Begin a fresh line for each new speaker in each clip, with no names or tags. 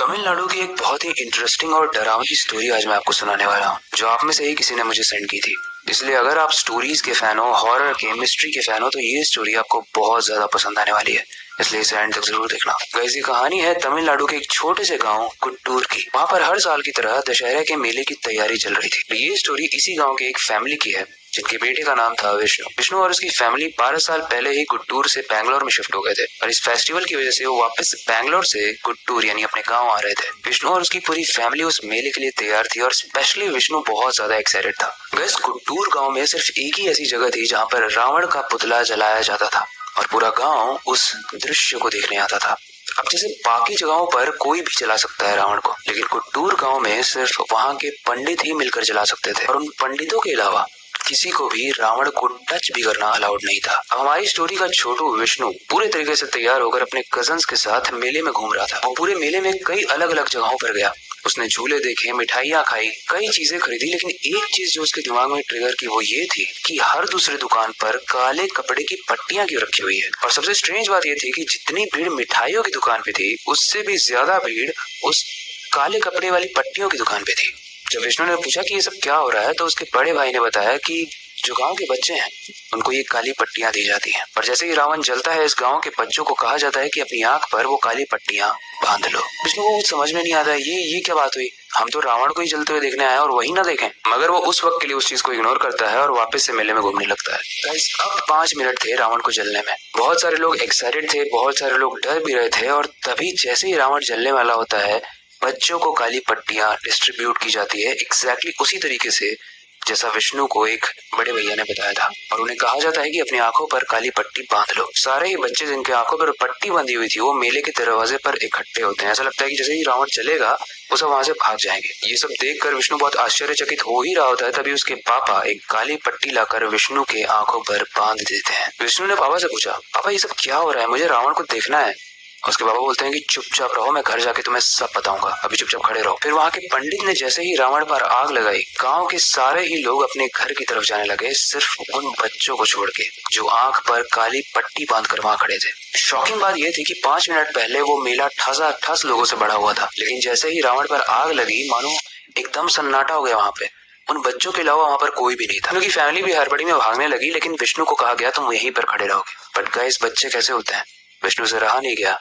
तमिलनाडु की एक बहुत ही इंटरेस्टिंग और डरावनी स्टोरी आज मैं आपको सुनाने वाला हूँ, जो आप में से ही किसी ने मुझे सेंड की थी। इसलिए अगर आप स्टोरीज के फैन हो, हॉरर के, मिस्ट्री के फैन हो, तो ये स्टोरी आपको बहुत ज्यादा पसंद आने वाली है। इसलिए इसे एंड तक जरूर देखना। गाइस, ये कहानी है तमिलनाडु के एक छोटे से गांव गुट्टूर की। वहाँ पर हर साल की तरह दशहरे के मेले की तैयारी चल रही थी। ये स्टोरी इसी गांव के एक फैमिली की है, जिनके बेटे का नाम था विष्णु। विष्णु और उसकी फैमिली 12 साल पहले ही गुट्टूर से बैंगलोर में शिफ्ट हो गए थे, और इस फेस्टिवल की वजह से वो वापस बैंगलोर से गुट्टूर यानी अपने गांव आ रहे थे। विष्णु और उसकी पूरी फैमिली उस मेले के लिए तैयार थी, और स्पेशली विष्णु बहुत ज्यादा एक्साइटेड था। गाइस, गुट्टूर गांव में सिर्फ एक ही ऐसी जगह थी जहाँ पर रावण का पुतला जलाया जाता था, और पूरा गांव उस दृश्य को देखने आता था। अब जैसे बाकी जगहों पर कोई भी जला सकता है रावण को, लेकिन गुट्टूर गांव में सिर्फ वहाँ के पंडित ही मिलकर जला सकते थे, और उन पंडितों के अलावा किसी को भी रावण को टच भी करना अलाउड नहीं था। अब हमारी स्टोरी का छोटू विष्णु पूरे तरीके से तैयार होकर अपने कजन्स के साथ मेले में घूम रहा था। वो पूरे मेले में कई अलग अलग जगहों पर गया। उसने झूले देखे, मिठाइयाँ खाई, कई चीजें खरीदी, लेकिन एक चीज जो उसके दिमाग में ट्रिगर की वो ये थी कि हर दूसरे दुकान पर काले कपड़े की पट्टियां क्यों रखी हुई है। और सबसे स्ट्रेंज बात ये थी कि जितनी भीड़ मिठाइयों की दुकान पे थी, उससे भी ज्यादा भीड़ उस काले कपड़े वाली पट्टियों की दुकान पे थी। जब विष्णु ने पूछा कि ये सब क्या हो रहा है, तो उसके बड़े भाई ने बताया कि जो गांव के बच्चे हैं उनको ये काली पट्टियां दी जाती हैं, और जैसे ही रावण जलता है, इस गांव के बच्चों को कहा जाता है कि अपनी आंख पर वो काली पट्टियां बांध लो। विष्णु को कुछ समझ में नहीं आता, ये क्या बात हुई। हम तो रावण को ही जलते हुए देखने आए और वही ना देखें। मगर वो उस वक्त के लिए उस चीज को इग्नोर करता है और वापस से मेले में घूमने लगता है। गाइस, अब 5 मिनट थे रावण को जलने में। बहुत सारे लोग एक्साइटेड थे, बहुत सारे लोग डर भी रहे थे, और तभी जैसे ही रावण जलने वाला होता है, बच्चों को काली पट्टियां डिस्ट्रीब्यूट की जाती है, एग्जैक्टली उसी तरीके से जैसा विष्णु को एक बड़े भैया ने बताया था। और उन्हें कहा जाता है कि अपनी आंखों पर काली पट्टी बांध लो। सारे ही बच्चे जिनके आंखों पर पट्टी बंधी हुई थी, वो मेले के दरवाजे पर इकट्ठे होते हैं। ऐसा लगता है कि जैसे ही रावण चलेगा, वो सब वहां से भाग जाएंगे। ये सब देखकर विष्णु बहुत आश्चर्यचकित हो ही रहा होता है, तभी उसके पापा एक काली पट्टी लाकर विष्णु के आंखों पर बांध देते हैं। विष्णु ने पापा से पूछा, पापा ये सब क्या हो रहा है, मुझे रावण को देखना है। उसके बाबा बोलते हैं कि चुपचाप रहो, मैं घर जाके तुम्हें सब बताऊंगा, अभी चुपचाप खड़े रहो। फिर वहाँ के पंडित ने जैसे ही रावण पर आग लगाई, गांव के सारे ही लोग अपने घर की तरफ जाने लगे, सिर्फ उन बच्चों को छोड़ के जो आंख पर काली पट्टी बांधकर वहाँ खड़े थे। शॉकिंग बात यह थी कि 5 मिनट पहले वो मेला ठस लोगों से भरा हुआ था, लेकिन जैसे ही रावण पर आग लगी, मानो एकदम सन्नाटा हो गया वहाँ पे। उन बच्चों के अलावा वहाँ पर कोई भी नहीं था। उनकी फैमिली भी हड़बड़ी में भागने लगी, लेकिन विष्णु को कहा गया तुम यहीं पर खड़े रहोगे। बट गाइस, बच्चे कैसे होते हैं, विष्णु से रहा नहीं गया,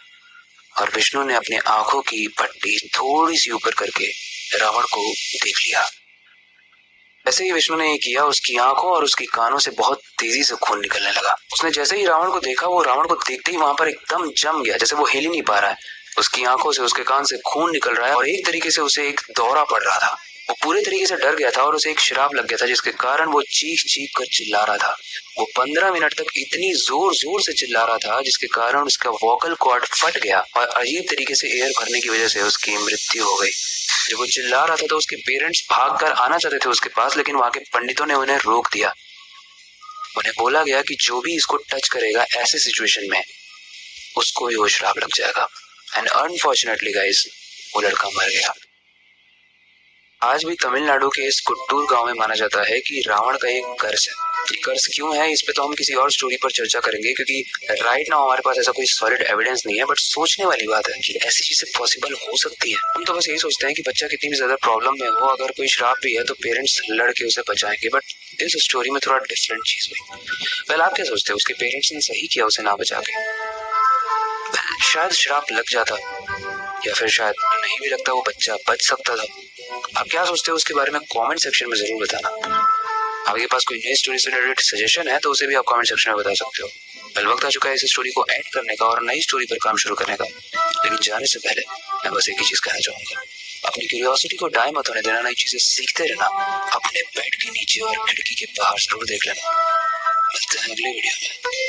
और विष्णु ने अपनी आंखों की पट्टी थोड़ी सी ऊपर करके रावण को देख लिया। ऐसे ही विष्णु ने ये किया, उसकी आंखों और उसकी कानों से बहुत तेजी से खून निकलने लगा। उसने जैसे ही रावण को देखा, वो रावण को देखते ही वहां पर एकदम जम गया, जैसे वो हिल ही नहीं पा रहा है। उसकी आंखों से, उसके कान से खून निकल रहा है, और एक तरीके से उसे एक दौरा पड़ रहा था। वो पूरे तरीके से डर गया था, और उसे एक श्राप लग गया था, जिसके कारण वो चीख चीख कर चिल्ला रहा था। वो 15 मिनट तक इतनी जोर जोर से चिल्ला रहा था, जिसके कारण उसका वोकल कॉर्ड फट गया, और अजीब तरीके से एयर भरने की वजह से उसकी मृत्यु हो गई। जब वो चिल्ला रहा था, तो उसके पेरेंट्स भाग कर आना चाहते थे उसके पास, लेकिन वहां के पंडितों ने उन्हें रोक दिया। उन्हें बोला गया कि जो भी इसको टच करेगा ऐसे सिचुएशन में, उसको भी वो श्राप लग जाएगा। एंड अनफॉर्चुनेटली गाइस, वो लड़का मर गया। आज भी तमिलनाडु के इस गुट्टूर गांव में माना जाता है कि रावण का एक कर्ज है। ये कर्ज क्यों है, इस पे तो हम किसी और स्टोरी पर चर्चा करेंगे, क्योंकि राइट नाउ हमारे पास ऐसा कोई सॉलिड एविडेंस नहीं है। बट सोचने वाली बात है कि ऐसी चीजें पॉसिबल हो सकती है। हम तो बस यही सोचते हैं कि बच्चा कितनी भी ज्यादा प्रॉब्लम में हो, अगर कोई श्राप भी है तो पेरेंट्स लड़के उसे बचाएंगे। बट इस स्टोरी में थोड़ा डिफरेंट चीज हुई। वेल, आप क्या सोचते हो, उसके पेरेंट्स ने सही किया उसे ना बचा के? शायद श्राप लग जाता, या फिर शायद नहीं भी लगता, वो बच्चा बच सकता था। आप क्या सोचते हो उसके बारे में कमेंट सेक्शन में जरूर बताना। आपके पास कोई नई स्टोरी से रिलेटेड सजेशन है तो उसे भी आप कमेंट सेक्शन में बता सकते हो। वेल, वक्त आ चुका है इस स्टोरी को एंड करने का और नई स्टोरी पर काम शुरू करने का। लेकिन जाने से पहले मैं बस एक ही चीज कहना चाहूंगा, अपनी क्यूरियोसिटी को डाई मत होने देना, नई चीजें सीखते रहना। अपने बेड के नीचे और खिड़की के बाहर जरूर देख लेना। मिलते हैं अगले वीडियो में।